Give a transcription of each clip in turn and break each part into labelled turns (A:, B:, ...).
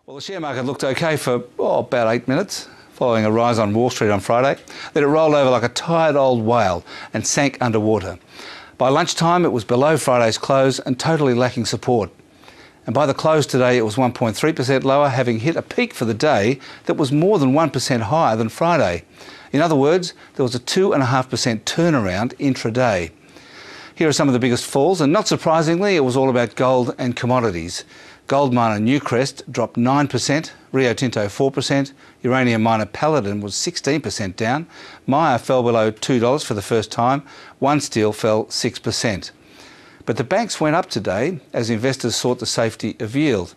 A: Well, the share market looked okay for about 8 minutes, following a rise on Wall Street on Friday. Then it rolled over like a tired old whale and sank underwater. By lunchtime, it was below Friday's close and totally lacking support. And by the close today, it was 1.3% lower, having hit a peak for the day that was more than 1% higher than Friday. In other words, there was a 2.5% turnaround intraday. Here are some of the biggest falls, and not surprisingly, it was all about gold and commodities. Gold miner Newcrest dropped 9%, Rio Tinto 4%, uranium miner Paladin was 16% down, Myer fell below $2 for the first time, One Steel fell 6%. But the banks went up today as investors sought the safety of yield,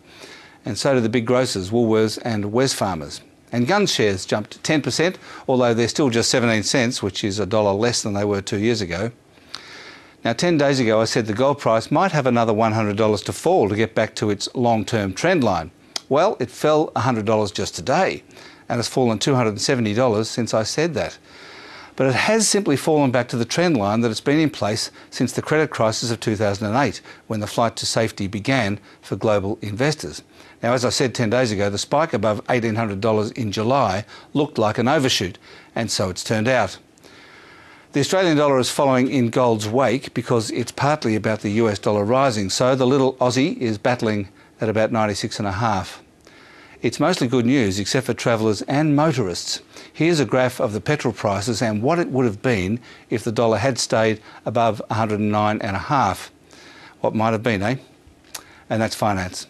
A: and so did the big grocers Woolworths and Wesfarmers. And gun shares jumped 10%, although they're still just 17 cents, which is $1 less than they were 2 years ago. Now, 10 days ago, I said the gold price might have another $100 to fall to get back to its long-term trend line. Well, it fell $100 just today and has fallen $270 since I said that. But it has simply fallen back to the trend line that it's been in place since the credit crisis of 2008, when the flight to safety began for global investors. Now, as I said 10 days ago, the spike above $1,800 in July looked like an overshoot, and so it's turned out. The Australian dollar is following in gold's wake because it's partly about the US dollar rising, so the little Aussie is battling at about 96.5. It's mostly good news except for travellers and motorists. Here's a graph of the petrol prices and what it would have been if the dollar had stayed above 109.5. What might have been, eh? And that's finance.